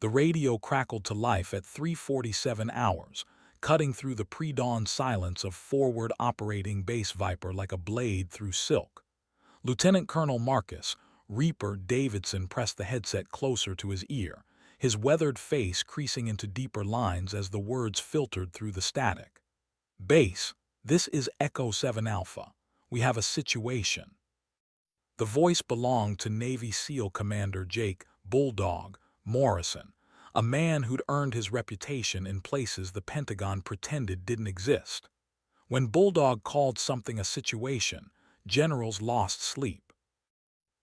The radio crackled to life at 3:47 hours, cutting through the pre-dawn silence of forward operating base Viper like a blade through silk. Lieutenant Colonel Marcus Reaper Davidson pressed the headset closer to his ear, his weathered face creasing into deeper lines as the words filtered through the static. "Base, this is Echo 7 Alpha. We have a situation." The voice belonged to Navy SEAL Commander Jake Bulldog Morrison, a man who'd earned his reputation in places the Pentagon pretended didn't exist. When Bulldog called something a situation, generals lost sleep.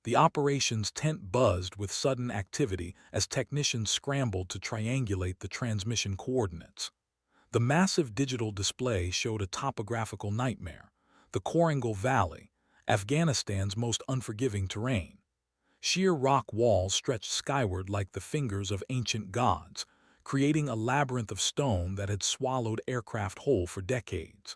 The operations tent buzzed with sudden activity as technicians scrambled to triangulate the transmission coordinates. The massive digital display showed a topographical nightmare, the Korangal Valley, Afghanistan's most unforgiving terrain. Sheer rock walls stretched skyward like the fingers of ancient gods, creating a labyrinth of stone that had swallowed aircraft whole for decades.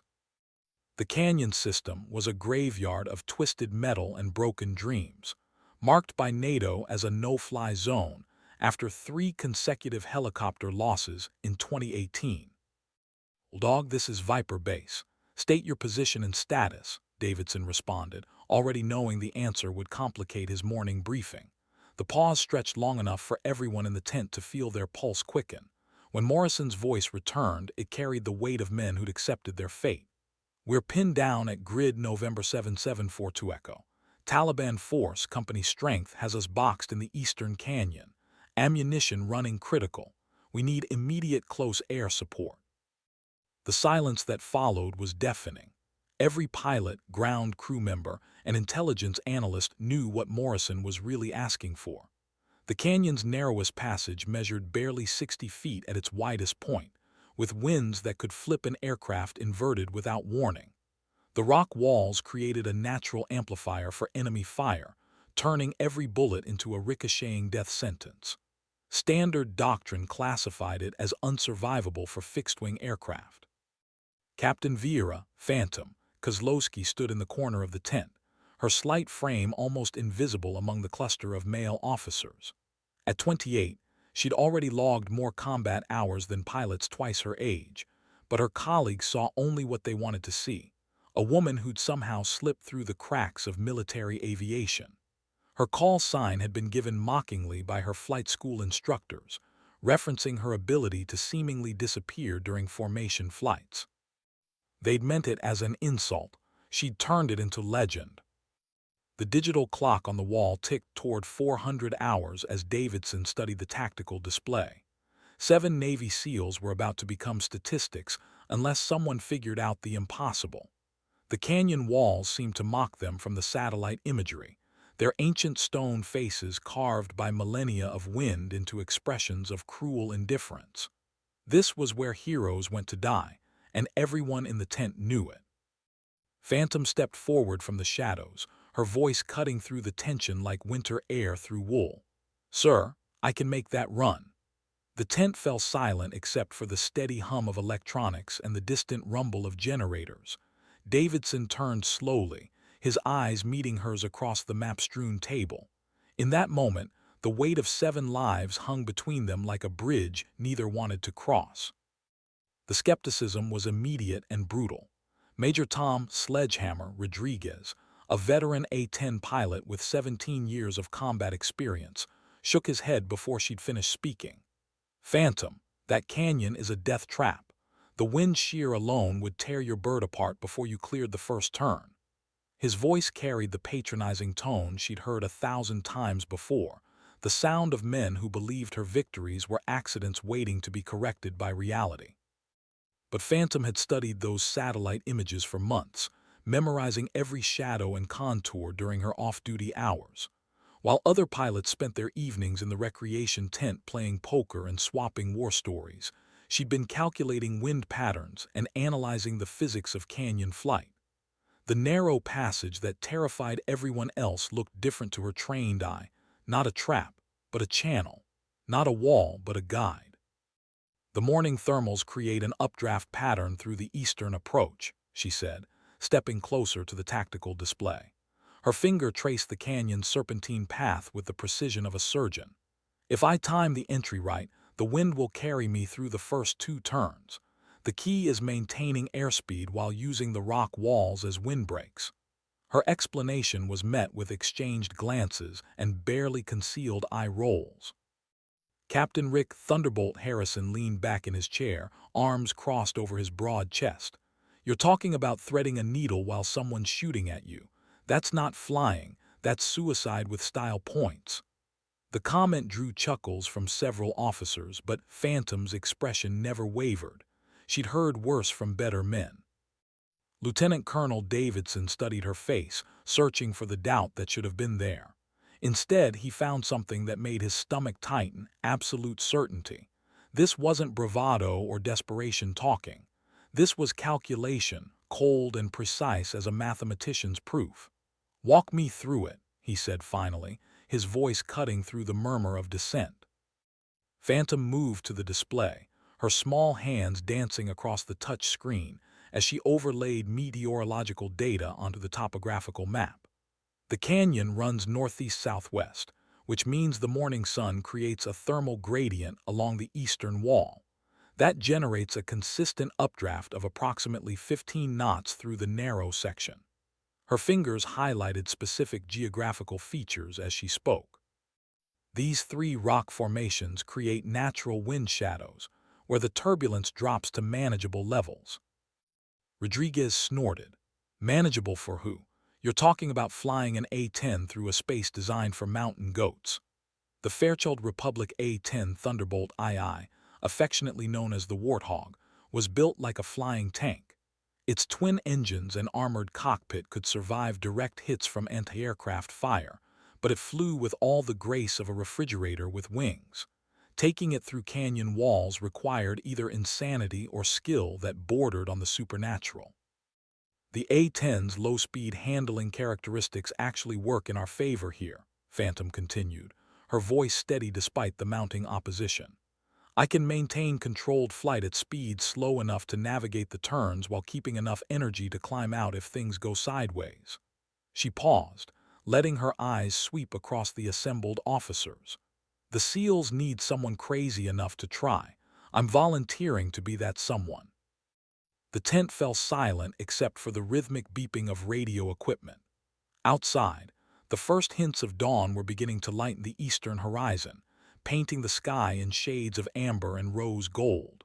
The canyon system was a graveyard of twisted metal and broken dreams, marked by NATO as a no-fly zone after 3 consecutive helicopter losses in 2018. "Dog, this is Viper Base. State your position and status," Davidson responded, already knowing the answer would complicate his morning briefing. The pause stretched long enough for everyone in the tent to feel their pulse quicken. When Morrison's voice returned, it carried the weight of men who'd accepted their fate. "We're pinned down at grid November 7742 Echo. Taliban force, company strength, has us boxed in the eastern canyon. Ammunition running critical. We need immediate close air support." The silence that followed was deafening. Every pilot, ground crew member, and intelligence analyst knew what Morrison was really asking for. The canyon's narrowest passage measured barely 60 feet at its widest point, with winds that could flip an aircraft inverted without warning. The rock walls created a natural amplifier for enemy fire, turning every bullet into a ricocheting death sentence. Standard doctrine classified it as unsurvivable for fixed-wing aircraft. Captain Vera, Phantom, Kozlowski stood in the corner of the tent, her slight frame almost invisible among the cluster of male officers. At 28, she'd already logged more combat hours than pilots twice her age, but her colleagues saw only what they wanted to see, a woman who'd somehow slipped through the cracks of military aviation. Her call sign had been given mockingly by her flight school instructors, referencing her ability to seemingly disappear during formation flights. They'd meant it as an insult. She'd turned it into legend. The digital clock on the wall ticked toward 400 hours as Davidson studied the tactical display. 7 Navy SEALs were about to become statistics unless someone figured out the impossible. The canyon walls seemed to mock them from the satellite imagery, their ancient stone faces carved by millennia of wind into expressions of cruel indifference. This was where heroes went to die, and everyone in the tent knew it. Phantom stepped forward from the shadows, her voice cutting through the tension like winter air through wool. "Sir, I can make that run." The tent fell silent except for the steady hum of electronics and the distant rumble of generators. Davidson turned slowly, his eyes meeting hers across the map-strewn table. In that moment, the weight of 7 lives hung between them like a bridge neither wanted to cross. The skepticism was immediate and brutal. Major Tom "Sledgehammer" Rodriguez, a veteran A-10 pilot with 17 years of combat experience, shook his head before she'd finished speaking. "Phantom, that canyon is a death trap. The wind shear alone would tear your bird apart before you cleared the first turn." His voice carried the patronizing tone she'd heard 1,000 times before, the sound of men who believed her victories were accidents waiting to be corrected by reality. But Phantom had studied those satellite images for months, memorizing every shadow and contour during her off-duty hours. While other pilots spent their evenings in the recreation tent playing poker and swapping war stories, she'd been calculating wind patterns and analyzing the physics of canyon flight. The narrow passage that terrified everyone else looked different to her trained eye, not a trap, but a channel, not a wall, but a guide. "The morning thermals create an updraft pattern through the eastern approach," she said, stepping closer to the tactical display. Her finger traced the canyon's serpentine path with the precision of a surgeon. If I time the entry right, the wind will carry me through the first 2 turns. The key is maintaining airspeed while using the rock walls as windbreaks. Her explanation was met with exchanged glances and barely concealed eye rolls. Captain Rick Thunderbolt Harrison leaned back in his chair, arms crossed over his broad chest. You're talking about threading a needle while someone's shooting at you. That's not flying, that's suicide with style points. The comment drew chuckles from several officers, but Phantom's expression never wavered. She'd heard worse from better men. Lieutenant Colonel Davidson studied her face, searching for the doubt that should have been there. Instead, he found something that made his stomach tighten: absolute certainty. This wasn't bravado or desperation talking. This was calculation, cold and precise as a mathematician's proof. "Walk me through it," he said finally, his voice cutting through the murmur of dissent. Phantom moved to the display, her small hands dancing across the touch screen as she overlaid meteorological data onto the topographical map. The canyon runs northeast-southwest, which means the morning sun creates a thermal gradient along the eastern wall. That generates a consistent updraft of approximately 15 knots through the narrow section. Her fingers highlighted specific geographical features as she spoke. These 3 rock formations create natural wind shadows, where the turbulence drops to manageable levels. Rodriguez snorted. Manageable for who? You're talking about flying an A-10 through a space designed for mountain goats. The Fairchild Republic A-10 Thunderbolt II, affectionately known as the Warthog, was built like a flying tank. Its twin engines and armored cockpit could survive direct hits from anti-aircraft fire, but it flew with all the grace of a refrigerator with wings. Taking it through canyon walls required either insanity or skill that bordered on the supernatural. The A-10's low-speed handling characteristics actually work in our favor here, Phantom continued, her voice steady despite the mounting opposition. I can maintain controlled flight at speeds slow enough to navigate the turns while keeping enough energy to climb out if things go sideways. She paused, letting her eyes sweep across the assembled officers. The SEALs need someone crazy enough to try. I'm volunteering to be that someone. The tent fell silent except for the rhythmic beeping of radio equipment. Outside, the first hints of dawn were beginning to lighten the eastern horizon, painting the sky in shades of amber and rose gold.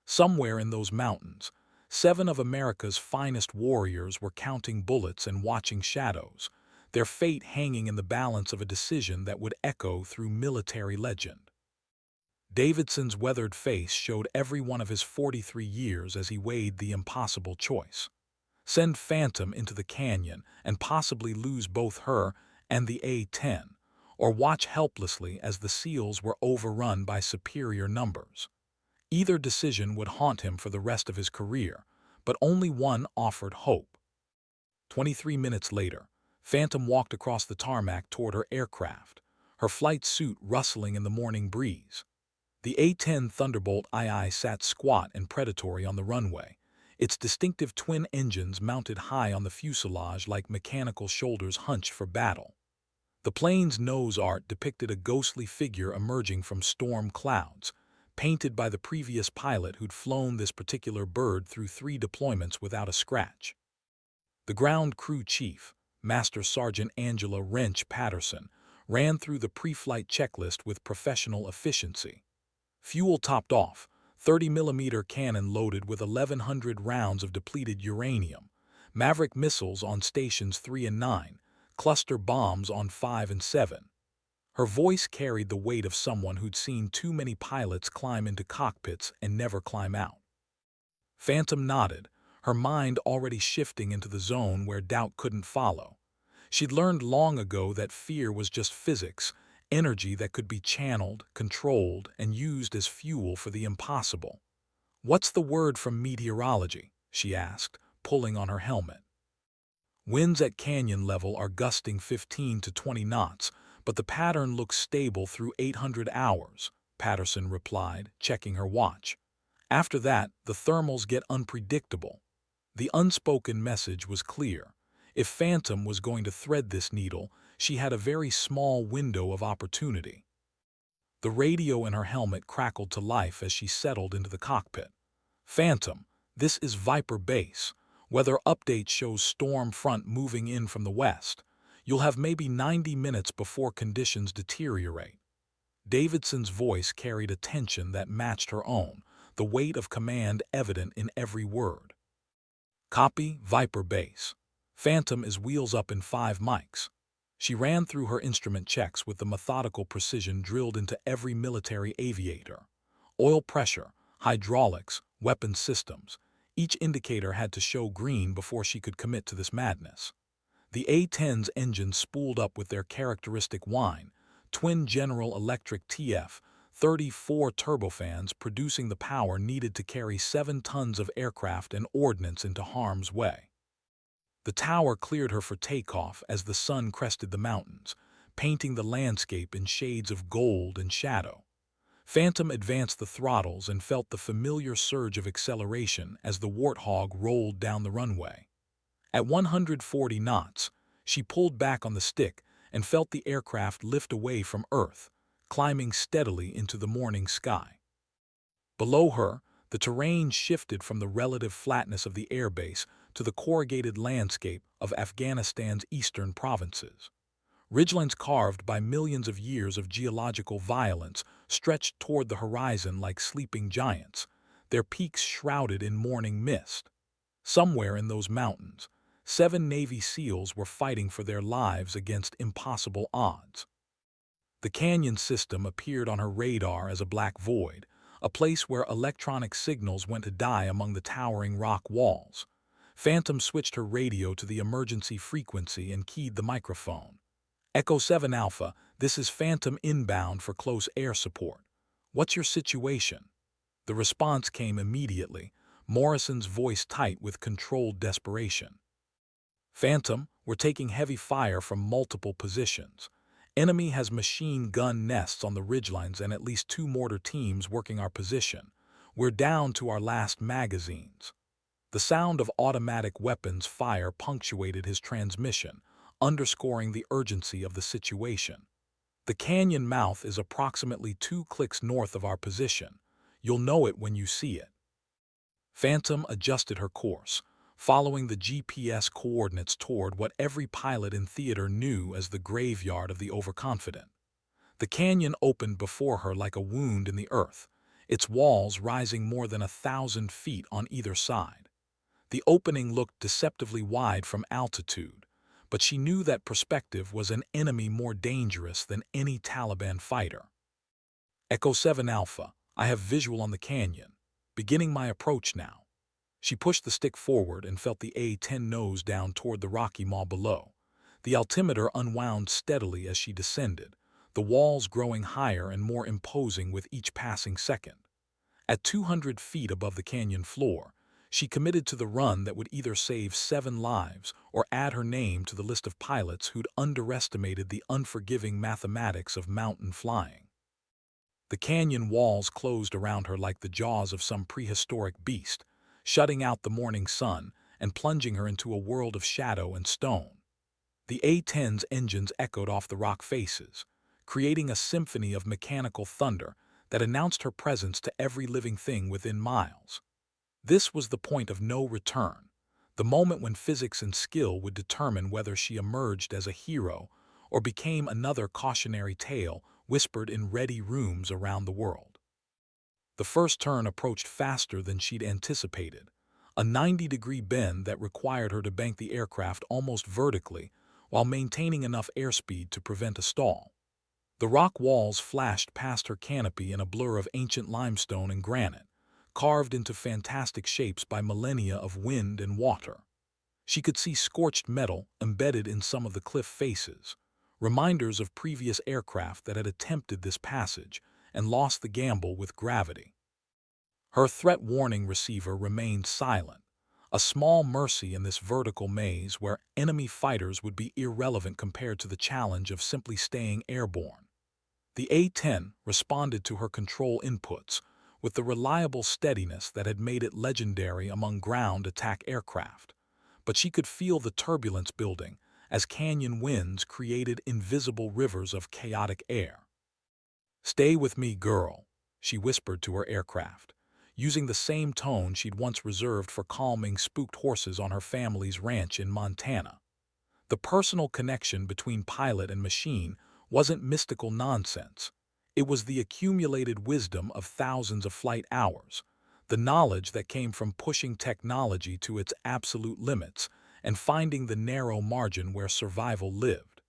Somewhere in those mountains, 7 of America's finest warriors were counting bullets and watching shadows, their fate hanging in the balance of a decision that would echo through military legend. Davidson's weathered face showed every one of his 43 years as he weighed the impossible choice. Send Phantom into the canyon and possibly lose both her and the A-10, or watch helplessly as the SEALs were overrun by superior numbers. Either decision would haunt him for the rest of his career, but only one offered hope. 23 minutes later, Phantom walked across the tarmac toward her aircraft, her flight suit rustling in the morning breeze. The A-10 Thunderbolt II sat squat and predatory on the runway, its distinctive twin engines mounted high on the fuselage like mechanical shoulders hunched for battle. The plane's nose art depicted a ghostly figure emerging from storm clouds, painted by the previous pilot who'd flown this particular bird through 3 deployments without a scratch. The ground crew chief, Master Sergeant Angela Wrench Patterson, ran through the pre-flight checklist with professional efficiency. Fuel topped off, 30mm cannon loaded with 1,100 rounds of depleted uranium, Maverick missiles on stations 3 and 9, cluster bombs on 5 and 7. Her voice carried the weight of someone who'd seen too many pilots climb into cockpits and never climb out. Phantom nodded, her mind already shifting into the zone where doubt couldn't follow. She'd learned long ago that fear was just physics, energy that could be channeled, controlled, and used as fuel for the impossible. "What's the word from meteorology?" she asked, pulling on her helmet. "Winds at canyon level are gusting 15 to 20 knots, but the pattern looks stable through 800 hours, Patterson replied, checking her watch. After that, the thermals get unpredictable. The unspoken message was clear. If Phantom was going to thread this needle, she had a very small window of opportunity. The radio in her helmet crackled to life as she settled into the cockpit. "Phantom, this is Viper Base. Weather update shows storm front moving in from the west. You'll have maybe 90 minutes before conditions deteriorate." Davidson's voice carried a tension that matched her own, the weight of command evident in every word. "Copy, Viper Base. Phantom is wheels up in 5 mics." She ran through her instrument checks with the methodical precision drilled into every military aviator. Oil pressure, hydraulics, weapons systems. Each indicator had to show green before she could commit to this madness. The A-10's engines spooled up with their characteristic whine, twin General Electric TF-34 turbofans producing the power needed to carry 7 tons of aircraft and ordnance into harm's way. The tower cleared her for takeoff as the sun crested the mountains, painting the landscape in shades of gold and shadow. Phantom advanced the throttles and felt the familiar surge of acceleration as the Warthog rolled down the runway. At 140 knots, she pulled back on the stick and felt the aircraft lift away from Earth, climbing steadily into the morning sky. Below her, the terrain shifted from the relative flatness of the airbase to the corrugated landscape of Afghanistan's eastern provinces. Ridgelines carved by millions of years of geological violence stretched toward the horizon like sleeping giants, their peaks shrouded in morning mist. Somewhere in those mountains, 7 Navy SEALs were fighting for their lives against impossible odds. The canyon system appeared on her radar as a black void, a place where electronic signals went to die among the towering rock walls. Phantom switched her radio to the emergency frequency and keyed the microphone. "Echo 7 Alpha, this is Phantom inbound for close air support. What's your situation?" The response came immediately, Morrison's voice tight with controlled desperation. "Phantom, we're taking heavy fire from multiple positions. Enemy has machine gun nests on the ridgelines and at least 2 mortar teams working our position. We're down to our last magazines." The sound of automatic weapons fire punctuated his transmission, underscoring the urgency of the situation. "The canyon mouth is approximately 2 clicks north of our position. You'll know it when you see it." Phantom adjusted her course, following the GPS coordinates toward what every pilot in theater knew as the graveyard of the overconfident. The canyon opened before her like a wound in the earth, its walls rising more than 1,000 feet on either side. The opening looked deceptively wide from altitude, but she knew that perspective was an enemy more dangerous than any Taliban fighter. "Echo 7 Alpha, I have visual on the canyon. Beginning my approach now." She pushed the stick forward and felt the A-10 nose down toward the rocky maw below. The altimeter unwound steadily as she descended, the walls growing higher and more imposing with each passing second. At 200 feet above the canyon floor, she committed to the run that would either save 7 lives or add her name to the list of pilots who'd underestimated the unforgiving mathematics of mountain flying. The canyon walls closed around her like the jaws of some prehistoric beast, shutting out the morning sun and plunging her into a world of shadow and stone. The A-10's engines echoed off the rock faces, creating a symphony of mechanical thunder that announced her presence to every living thing within miles. This was the point of no return, the moment when physics and skill would determine whether she emerged as a hero or became another cautionary tale whispered in ready rooms around the world. The first turn approached faster than she'd anticipated, a 90-degree bend that required her to bank the aircraft almost vertically while maintaining enough airspeed to prevent a stall. The rock walls flashed past her canopy in a blur of ancient limestone and granite, carved into fantastic shapes by millennia of wind and water. She could see scorched metal embedded in some of the cliff faces, reminders of previous aircraft that had attempted this passage and lost the gamble with gravity. Her threat warning receiver remained silent, a small mercy in this vertical maze where enemy fighters would be irrelevant compared to the challenge of simply staying airborne. The A-10 responded to her control inputs with the reliable steadiness that had made it legendary among ground attack aircraft, but she could feel the turbulence building as canyon winds created invisible rivers of chaotic air. "Stay with me, girl," she whispered to her aircraft, using the same tone she'd once reserved for calming spooked horses on her family's ranch in Montana. The personal connection between pilot and machine wasn't mystical nonsense. It was the accumulated wisdom of thousands of flight hours, the knowledge that came from pushing technology to its absolute limits and finding the narrow margin where survival lived.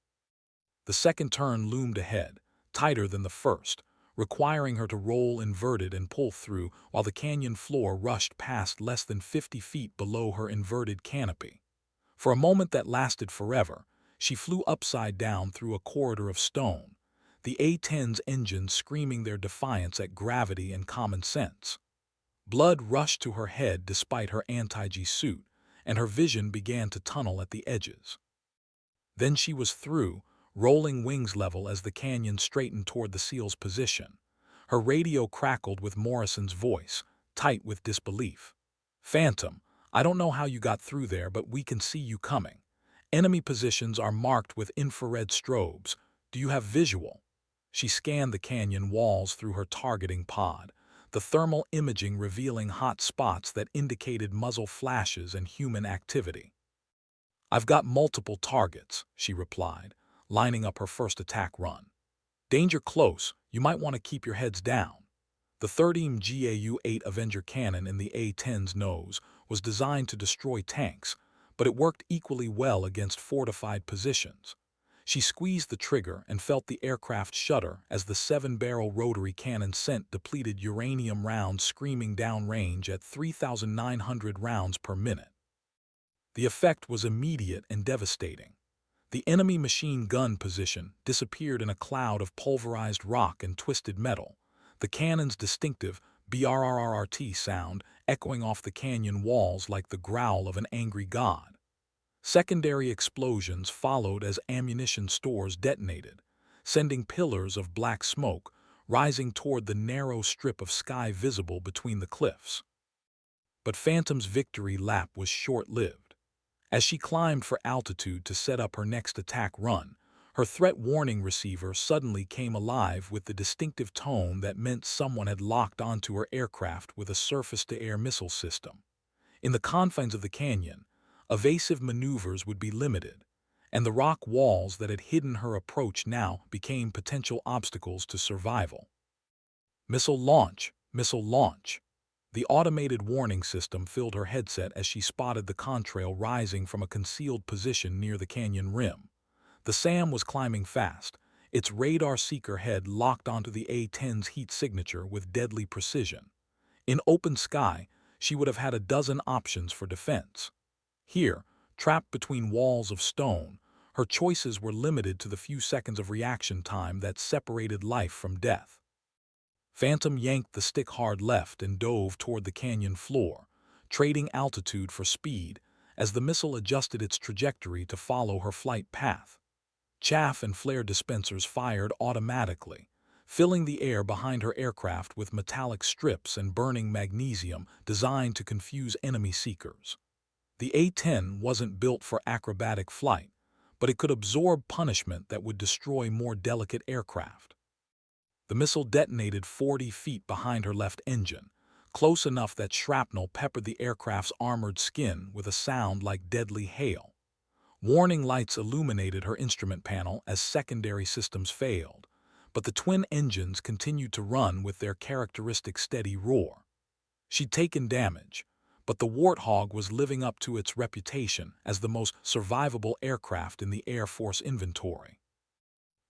The second turn loomed ahead, tighter than the first, requiring her to roll inverted and pull through while the canyon floor rushed past less than 50 feet below her inverted canopy. For a moment that lasted forever, she flew upside down through a corridor of stone, the A-10's engines screaming their defiance at gravity and common sense. Blood rushed to her head despite her anti-G suit, and her vision began to tunnel at the edges. Then she was through, rolling wings level as the canyon straightened toward the SEAL's position. Her radio crackled with Morrison's voice, tight with disbelief. "Phantom, I don't know how you got through there, but we can see you coming. Enemy positions are marked with infrared strobes. Do you have visual?" She scanned the canyon walls through her targeting pod, the thermal imaging revealing hot spots that indicated muzzle flashes and human activity. "I've got multiple targets," she replied, lining up her first attack run. "Danger close, you might want to keep your heads down." The 13 GAU-8 Avenger cannon in the A-10's nose was designed to destroy tanks, but it worked equally well against fortified positions. She squeezed the trigger and felt the aircraft shudder as the 7-barrel rotary cannon sent depleted uranium rounds screaming downrange at 3,900 rounds per minute. The effect was immediate and devastating. The enemy machine gun position disappeared in a cloud of pulverized rock and twisted metal, the cannon's distinctive BRRRT sound echoing off the canyon walls like the growl of an angry god. Secondary explosions followed as ammunition stores detonated, sending pillars of black smoke rising toward the narrow strip of sky visible between the cliffs. But Phantom's victory lap was short-lived. As she climbed for altitude to set up her next attack run, her threat warning receiver suddenly came alive with the distinctive tone that meant someone had locked onto her aircraft with a surface-to-air missile system. In the confines of the canyon, evasive maneuvers would be limited, and the rock walls that had hidden her approach now became potential obstacles to survival. "Missile launch! Missile launch!" The automated warning system filled her headset as she spotted the contrail rising from a concealed position near the canyon rim. The SAM was climbing fast, its radar seeker head locked onto the A-10's heat signature with deadly precision. In open sky, she would have had a dozen options for defense. Here, trapped between walls of stone, her choices were limited to the few seconds of reaction time that separated life from death. Phantom yanked the stick hard left and dove toward the canyon floor, trading altitude for speed as the missile adjusted its trajectory to follow her flight path. Chaff and flare dispensers fired automatically, filling the air behind her aircraft with metallic strips and burning magnesium designed to confuse enemy seekers. The A-10 wasn't built for acrobatic flight, but it could absorb punishment that would destroy more delicate aircraft. The missile detonated 40 feet behind her left engine, close enough that shrapnel peppered the aircraft's armored skin with a sound like deadly hail. Warning lights illuminated her instrument panel as secondary systems failed, but the twin engines continued to run with their characteristic steady roar. She'd taken damage, but the Warthog was living up to its reputation as the most survivable aircraft in the Air Force inventory.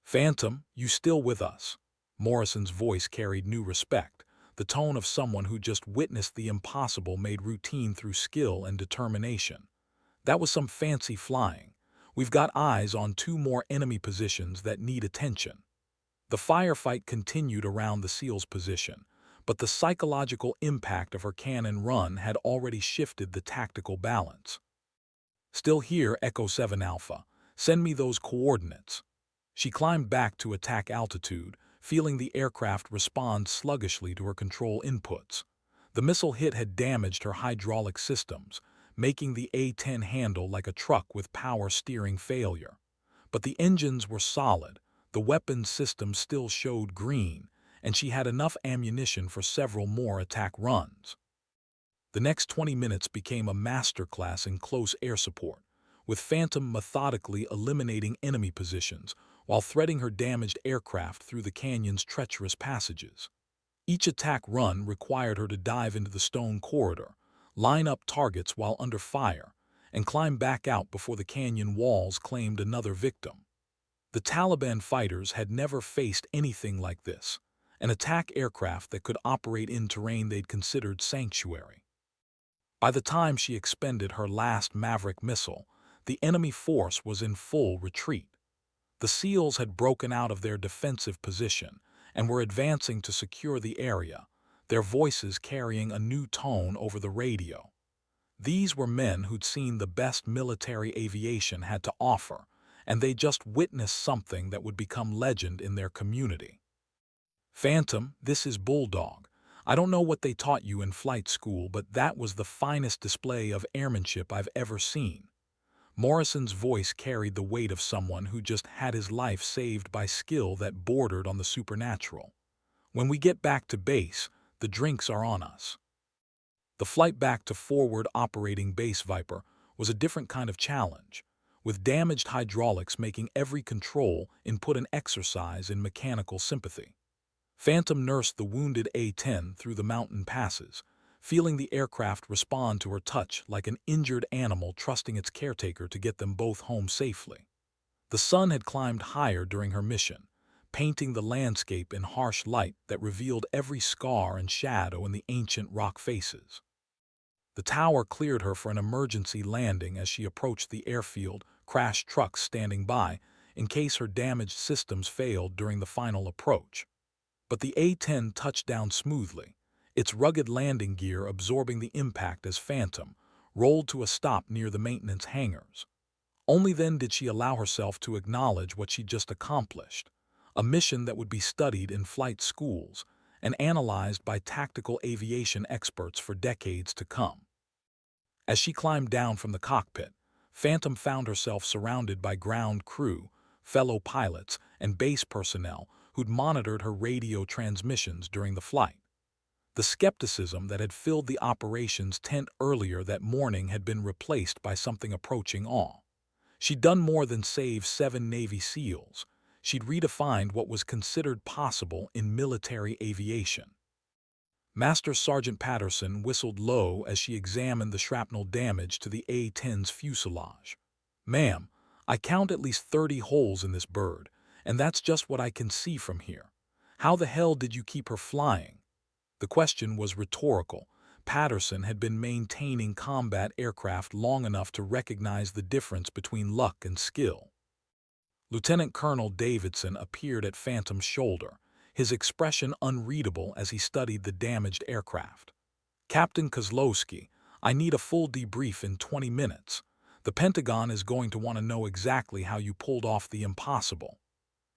"Phantom, you still with us?" Morrison's voice carried new respect, the tone of someone who just witnessed the impossible made routine through skill and determination. "That was some fancy flying. We've got eyes on 2 more enemy positions that need attention." The firefight continued around the SEAL's position, but the psychological impact of her cannon run had already shifted the tactical balance. "Still here, Echo 7 Alpha. Send me those coordinates." She climbed back to attack altitude, feeling the aircraft respond sluggishly to her control inputs. The missile hit had damaged her hydraulic systems, making the A-10 handle like a truck with power steering failure. But the engines were solid, the weapons system still showed green, and she had enough ammunition for several more attack runs. The next 20 minutes became a masterclass in close air support, with Phantom methodically eliminating enemy positions while threading her damaged aircraft through the canyon's treacherous passages. Each attack run required her to dive into the stone corridor, line up targets while under fire, and climb back out before the canyon walls claimed another victim. The Taliban fighters had never faced anything like this, an attack aircraft that could operate in terrain they'd considered sanctuary. By the time she expended her last Maverick missile, the enemy force was in full retreat. The SEALs had broken out of their defensive position and were advancing to secure the area, their voices carrying a new tone over the radio. These were men who'd seen the best military aviation had to offer, and they just witnessed something that would become legend in their community. "Phantom, this is Bulldog. I don't know what they taught you in flight school, but that was the finest display of airmanship I've ever seen." Morrison's voice carried the weight of someone who just had his life saved by skill that bordered on the supernatural. "When we get back to base, the drinks are on us." The flight back to forward operating base Viper was a different kind of challenge, with damaged hydraulics making every control input an exercise in mechanical sympathy. Phantom nursed the wounded A-10 through the mountain passes, feeling the aircraft respond to her touch like an injured animal trusting its caretaker to get them both home safely. The sun had climbed higher during her mission, painting the landscape in harsh light that revealed every scar and shadow in the ancient rock faces. The tower cleared her for an emergency landing as she approached the airfield, crashed trucks standing by in case her damaged systems failed during the final approach. But the A-10 touched down smoothly, its rugged landing gear absorbing the impact as Phantom rolled to a stop near the maintenance hangars. Only then did she allow herself to acknowledge what she'd just accomplished, a mission that would be studied in flight schools and analyzed by tactical aviation experts for decades to come. As she climbed down from the cockpit, Phantom found herself surrounded by ground crew, fellow pilots, and base personnel who'd monitored her radio transmissions during the flight. The skepticism that had filled the operations tent earlier that morning had been replaced by something approaching awe. She'd done more than save 7 Navy SEALs. She'd redefined what was considered possible in military aviation. Master Sergeant Patterson whistled low as she examined the shrapnel damage to the A-10's fuselage. "Ma'am, I count at least 30 holes in this bird, and that's just what I can see from here. How the hell did you keep her flying?" The question was rhetorical. Patterson had been maintaining combat aircraft long enough to recognize the difference between luck and skill. Lieutenant Colonel Davidson appeared at Phantom's shoulder, his expression unreadable as he studied the damaged aircraft. "Captain Kozlowski, I need a full debrief in 20 minutes. The Pentagon is going to want to know exactly how you pulled off the impossible."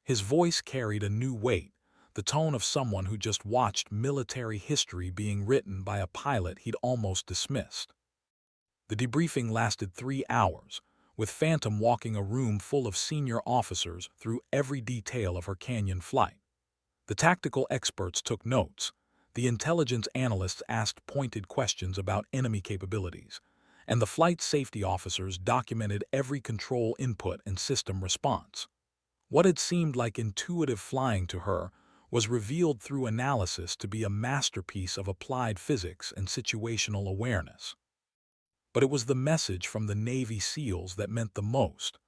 His voice carried a new weight, the tone of someone who just watched military history being written by a pilot he'd almost dismissed. The debriefing lasted 3 hours, with Phantom walking a room full of senior officers through every detail of her canyon flight. The tactical experts took notes, the intelligence analysts asked pointed questions about enemy capabilities, and the flight safety officers documented every control input and system response. What had seemed like intuitive flying to her was revealed through analysis to be a masterpiece of applied physics and situational awareness. But it was the message from the Navy SEALs that meant the most.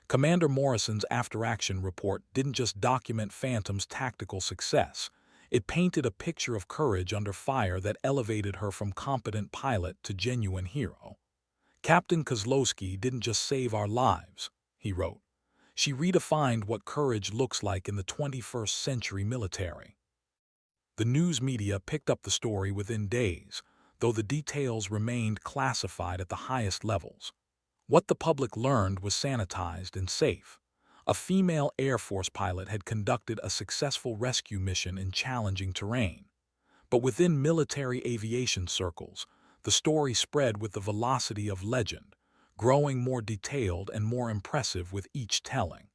Commander Morrison's after-action report didn't just document Phantom's tactical success, it painted a picture of courage under fire that elevated her from competent pilot to genuine hero. "Captain Kozlowski didn't just save our lives," he wrote. "She redefined what courage looks like in the 21st century military." The news media picked up the story within days, though the details remained classified at the highest levels. What the public learned was sanitized and safe. A female Air Force pilot had conducted a successful rescue mission in challenging terrain. But within military aviation circles, the story spread with the velocity of legend, growing more detailed and more impressive with each telling.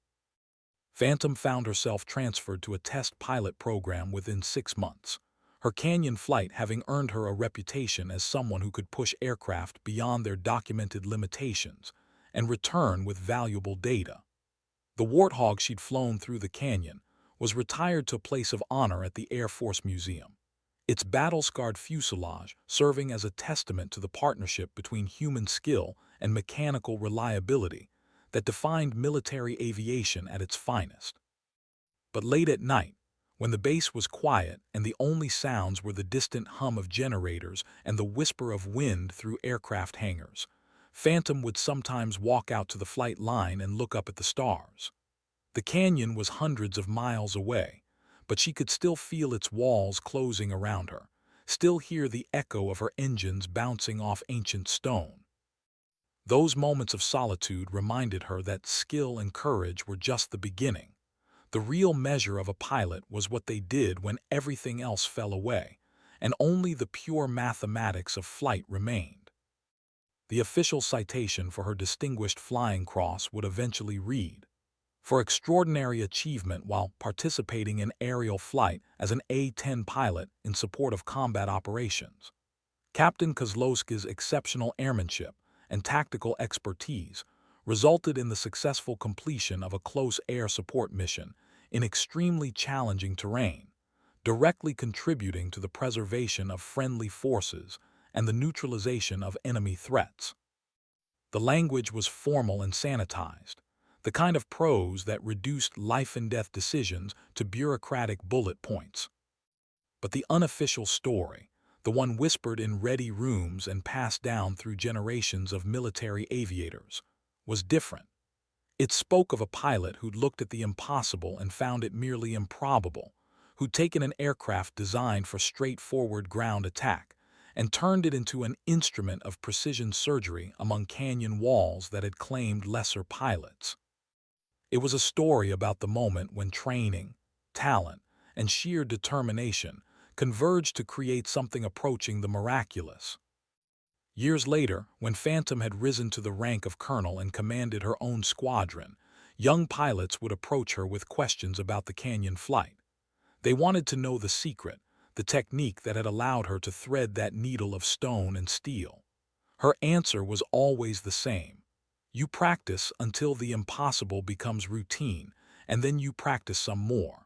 Phantom found herself transferred to a test pilot program within 6 months, her canyon flight having earned her a reputation as someone who could push aircraft beyond their documented limitations and return with valuable data. The Warthog she'd flown through the canyon was retired to a place of honor at the Air Force Museum, its battle-scarred fuselage serving as a testament to the partnership between human skill and mechanical reliability that defined military aviation at its finest. But late at night, when the base was quiet and the only sounds were the distant hum of generators and the whisper of wind through aircraft hangars, Phantom would sometimes walk out to the flight line and look up at the stars. The canyon was hundreds of miles away, but she could still feel its walls closing around her, still hear the echo of her engines bouncing off ancient stone. Those moments of solitude reminded her that skill and courage were just the beginning. The real measure of a pilot was what they did when everything else fell away, and only the pure mathematics of flight remained. The official citation for her distinguished flying cross would eventually read, "For extraordinary achievement while participating in aerial flight as an A-10 pilot in support of combat operations. Captain Kozlowski's exceptional airmanship and tactical expertise resulted in the successful completion of a close air support mission in extremely challenging terrain, directly contributing to the preservation of friendly forces and the neutralization of enemy threats." The language was formal and sanitized, the kind of prose that reduced life-and-death decisions to bureaucratic bullet points. But the unofficial story, the one whispered in ready rooms and passed down through generations of military aviators, was different. It spoke of a pilot who'd looked at the impossible and found it merely improbable, who'd taken an aircraft designed for straightforward ground attack and turned it into an instrument of precision surgery among canyon walls that had claimed lesser pilots. It was a story about the moment when training, talent, and sheer determination converged to create something approaching the miraculous. Years later, when Phantom had risen to the rank of colonel and commanded her own squadron, young pilots would approach her with questions about the canyon flight. They wanted to know the secret, the technique that had allowed her to thread that needle of stone and steel. Her answer was always the same. You practice until the impossible becomes routine, and then you practice some more.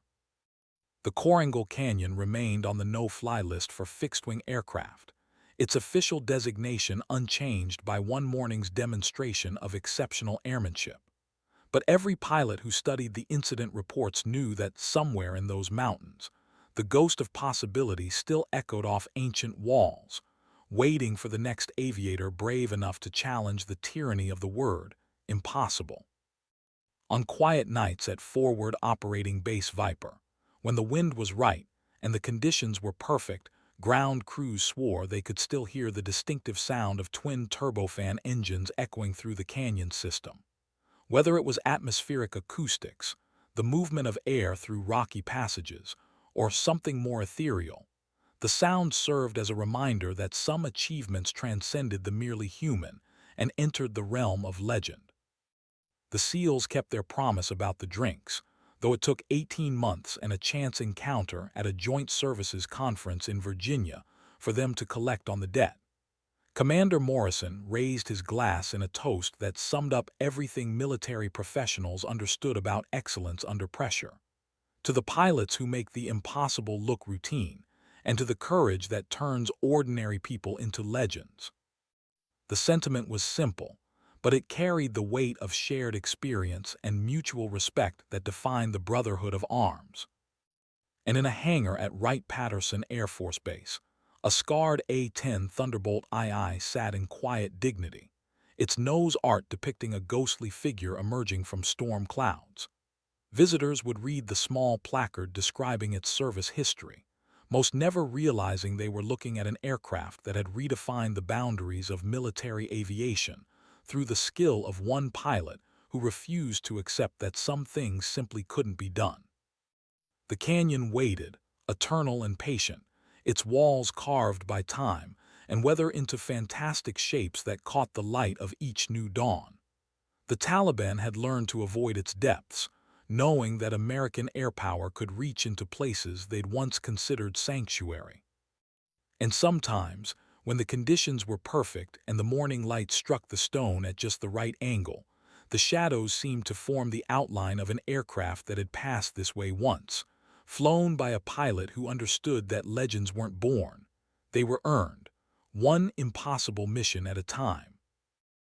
The Korangal Canyon remained on the no-fly list for fixed-wing aircraft, its official designation unchanged by one morning's demonstration of exceptional airmanship. But every pilot who studied the incident reports knew that somewhere in those mountains, the ghost of possibility still echoed off ancient walls, waiting for the next aviator brave enough to challenge the tyranny of the word impossible. On quiet nights at Forward Operating Base Viper, when the wind was right and the conditions were perfect, ground crews swore they could still hear the distinctive sound of twin turbofan engines echoing through the canyon system. Whether it was atmospheric acoustics, the movement of air through rocky passages, or something more ethereal, the sound served as a reminder that some achievements transcended the merely human and entered the realm of legend. The SEALs kept their promise about the drinks, though it took 18 months and a chance encounter at a joint services conference in Virginia for them to collect on the debt. Commander Morrison raised his glass in a toast that summed up everything military professionals understood about excellence under pressure. To the pilots who make the impossible look routine, and to the courage that turns ordinary people into legends. The sentiment was simple, but it carried the weight of shared experience and mutual respect that defined the brotherhood of arms. And in a hangar at Wright-Patterson Air Force Base, a scarred A-10 Thunderbolt II sat in quiet dignity, its nose art depicting a ghostly figure emerging from storm clouds. Visitors would read the small placard describing its service history, most never realizing they were looking at an aircraft that had redefined the boundaries of military aviation through the skill of one pilot who refused to accept that some things simply couldn't be done. The canyon waited, eternal and patient, its walls carved by time and weather into fantastic shapes that caught the light of each new dawn. The Taliban had learned to avoid its depths, knowing that American air power could reach into places they'd once considered sanctuary. And sometimes, when the conditions were perfect and the morning light struck the stone at just the right angle, the shadows seemed to form the outline of an aircraft that had passed this way once, flown by a pilot who understood that legends weren't born, they were earned, one impossible mission at a time.